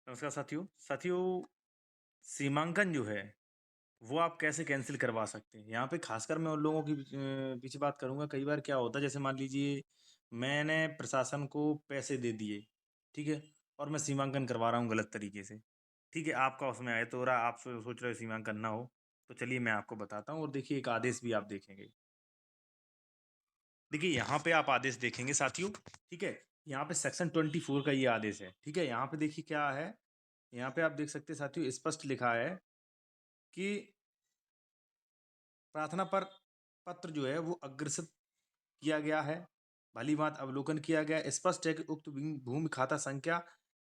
नमस्कार साथियों। सीमांकन जो है वो आप कैसे कैंसिल करवा सकते हैं। यहाँ पे खासकर मैं उन लोगों की पीछे बात करूंगा। कई बार क्या होता है, जैसे मान लीजिए मैंने प्रशासन को पैसे दे दिए, ठीक है, और मैं सीमांकन करवा रहा हूँ गलत तरीके से, ठीक है। आपका उसमें आयत हो रहा है, आप सोच रहे हो सीमांकन ना हो, तो चलिए मैं आपको बताता हूँ। और देखिए एक आदेश भी आप देखेंगे। देखिए यहाँ पे आप आदेश देखेंगे साथियों, ठीक है। यहाँ पे सेक्शन 24 का ये आदेश है, ठीक है। यहाँ पे देखिए क्या है, यहाँ पे आप देख सकते हैं साथियों, स्पष्ट लिखा है कि प्रार्थना पर पत्र जो है वो अग्रसित किया गया है, भली भांति अवलोकन किया गया है। स्पष्ट है कि उक्त भूमि खाता संख्या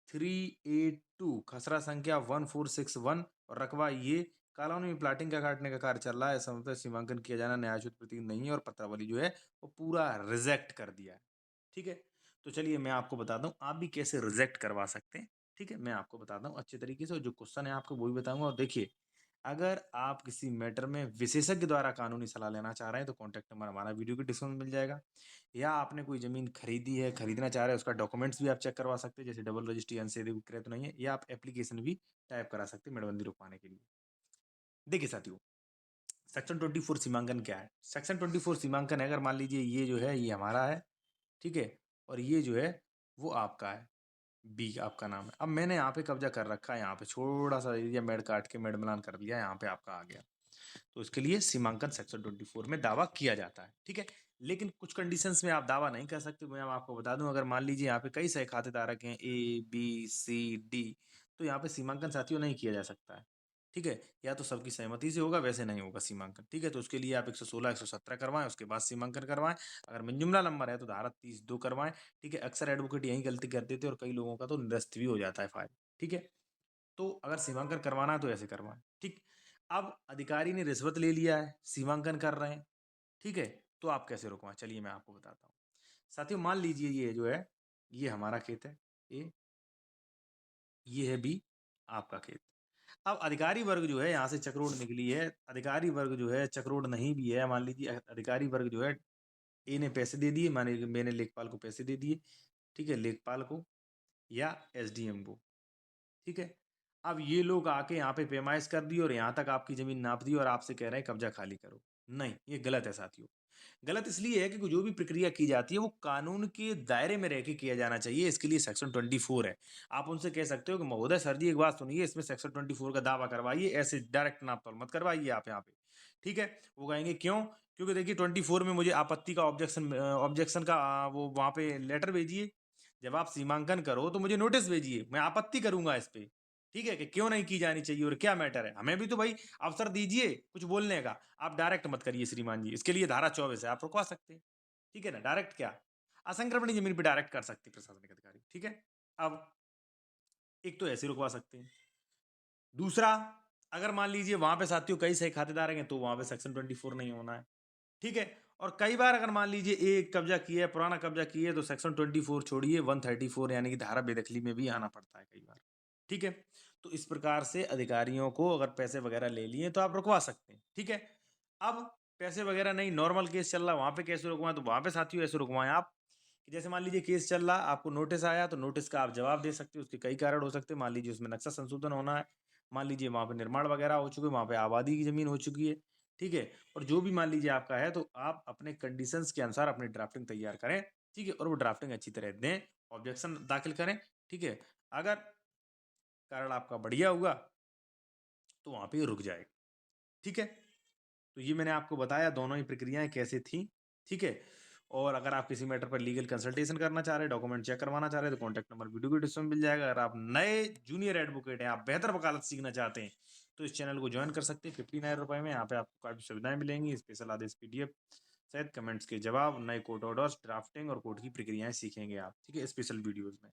382 खसरा संख्या 1461 और रकबा ये कॉलोनी में प्लाटिंग का काटने का कार्य चल रहा है। समय पर सीमांकन किया जाना न्यायोचित प्रतीत नहीं है और पत्रावली जो है वो पूरा रिजेक्ट कर दिया है, ठीक है। तो चलिए मैं आपको बताता हूँ आप भी कैसे रिजेक्ट करवा सकते हैं, ठीक है। मैं आपको बताता हूँ अच्छे तरीके से, और जो क्वेश्चन है आपको वो भी बताऊंगा। और देखिए, अगर आप किसी मैटर में विशेषज्ञ द्वारा कानूनी सलाह लेना चाह रहे हैं तो कॉन्टैक्ट नंबर हमारा वीडियो के डिस्क्रिप्शन में मिल जाएगा। या आपने कोई जमीन खरीदी है, खरीदना चाह रहे हैं, उसका डॉक्यूमेंट्स भी आप चेक करवा सकते हैं, जैसे डबल रजिस्ट्री अनसेधे विक्रय तो नहीं है, या आप एप्लीकेशन भी टाइप करा सकते हैं मेड़बंदी रुकवाने के लिए। देखिए साथियों, सेक्शन 24 सीमांकन क्या है। सेक्शन 24 सीमांकन है, अगर मान लीजिए ये जो है ये हमारा है, ठीक है, और ये जो है वो आपका है, बी आपका नाम है। अब मैंने यहाँ पे कब्जा कर रखा है, यहाँ पे छोटा सा एरिया मेड़ काट के मेड़ मिलान कर दिया, यहाँ पे आपका आ गया। तो इसके लिए सीमांकन सेक्शन 24 में दावा किया जाता है, ठीक है। लेकिन कुछ कंडीशंस में आप दावा नहीं कर सकते। मैं आपको बता दूं, अगर मान लीजिए यहाँ पे कई सह खातेधारक हैं, A B C D, तो यहाँ पे सीमांकन साथियों नहीं किया जा सकता है, ठीक है। या तो सबकी सहमति से होगा, वैसे नहीं होगा सीमांकन, ठीक है। तो उसके लिए आप 116 117 करवाएं, उसके बाद सीमांकन करवाएं। अगर मिन नंबर है तो धारा 30(2) करवाएं, ठीक है। अक्सर एडवोकेट यही गलती कर देते हैं और कई लोगों का तो निरस्त भी हो जाता है फाइल, ठीक है। तो अगर सीमांकन करवाना है तो ऐसे करवाएं, ठीक। अब अधिकारी ने रिश्वत ले लिया है, सीमांकन कर रहे हैं, ठीक है, तो आप कैसे रुकवाएं, चलिए मैं आपको बताता हूँ। साथियों मान लीजिए ये जो है ये हमारा खेत है ए, ये है बी आपका खेत। अब अधिकारी वर्ग जो है यहाँ से चक्रोड निकली है, अधिकारी वर्ग जो है चक्रोड नहीं भी है, मान लीजिए अधिकारी वर्ग जो है ए ने पैसे दे दिए, माने मैंने लेखपाल को पैसे दे दिए, ठीक है, लेखपाल को या एसडीएम को, ठीक है। अब ये लोग आके यहाँ पे पैमाइश कर दी और यहाँ तक आपकी जमीन नाप दी और आपसे कह रहे हैं कब्जा खाली करो। नहीं, ये गलत है साथियों। गलत इसलिए है कि जो भी प्रक्रिया की जाती है वो कानून के दायरे में रह के किया जाना चाहिए। इसके लिए सेक्शन 24 है। आप उनसे कह सकते हो कि महोदय सर जी एक बात सुनिए, इसमें सेक्शन 24 का दावा करवाइए, ऐसे डायरेक्ट नाप तोल मत करवाइए आप यहाँ पे, ठीक है। वो कहेंगे क्यों, क्योंकि देखिए 24 में मुझे आपत्ति का ऑब्जेक्शन ऑब्जेक्शन का वो वहाँ पे लेटर भेजिए। जब आप सीमांकन करो तो मुझे नोटिस भेजिए, मैं आपत्ति करूंगा इस पे, ठीक है, कि क्यों नहीं की जानी चाहिए और क्या मैटर है। हमें भी तो भाई अवसर दीजिए कुछ बोलने का। आप डायरेक्ट मत करिए श्रीमान जी, इसके लिए धारा 24 है, आप रुकवा सकते हैं, ठीक है ना। डायरेक्ट क्या, असंक्रमणी जमीन पे डायरेक्ट कर सकते हैं प्रशासनिक अधिकारी, ठीक है। अब एक तो ऐसे रुकवा सकते हैं। दूसरा, अगर मान लीजिए वहां पे साथियों कई सही खातेदार हैं तो वहां पे सेक्शन 24 नहीं होना है, ठीक है। और कई बार अगर मान लीजिए एक कब्जा किया है, पुराना कब्जा किया है, तो सेक्शन 24 छोड़िए 134 यानी कि धारा बेदखली में भी आना पड़ता है कई बार, ठीक है। तो इस प्रकार से अधिकारियों को अगर पैसे वगैरह ले लिए तो आप रुकवा सकते हैं, ठीक है। अब पैसे वगैरह नहीं, नॉर्मल केस चल रहा, वहां पे कैसे रुकवाएं, तो वहां पे साथियों ऐसे रुकवाएं आप कि जैसे मान लीजिए केस चल रहा, आपको नोटिस आया, तो नोटिस का आप जवाब दे सकते हो। उसके कई कारण हो सकते हैं, मान लीजिए उसमें नक्शा संशोधन होना है, मान लीजिए वहां पे निर्माण वगैरह हो चुके, वहां पे आबादी की जमीन हो चुकी है, ठीक है। और जो भी मान लीजिए आपका है, तो आप अपने कंडीशंस के अनुसार अपनी ड्राफ्टिंग तैयार करें, ठीक है, और वो ड्राफ्टिंग अच्छी तरह दें, ऑब्जेक्शन दाखिल करें, ठीक है। अगर कारण आपका बढ़िया हुआ तो वहां पे रुक जाएगा, ठीक है। तो ये मैंने आपको बताया दोनों ही प्रक्रियाएं कैसे थी, ठीक है। और अगर आप किसी मैटर पर लीगल कंसल्टेशन करना चाह रहे हैं, डॉक्यूमेंट चेक करवाना चाह रहे हैं, तो कॉन्टैक्ट नंबर वीडियो के डिस्क्रिप्शन में मिल जाएगा। अगर आप नए जूनियर एडवोकेट हैं, आप बेहतर वकालत सीखना चाहते हैं, तो इस चैनल को ज्वाइन कर सकते हैं 59 रुपए में। यहाँ पे आपको काफी सुविधाएं मिलेंगी, स्पेशल आदेश PDF सहित कमेंट्स के जवाब, नए कोर्ट ऑर्डर्स, ड्राफ्टिंग और कोर्ट की प्रक्रियाएं सीखेंगे आप, ठीक है, स्पेशल वीडियोज में।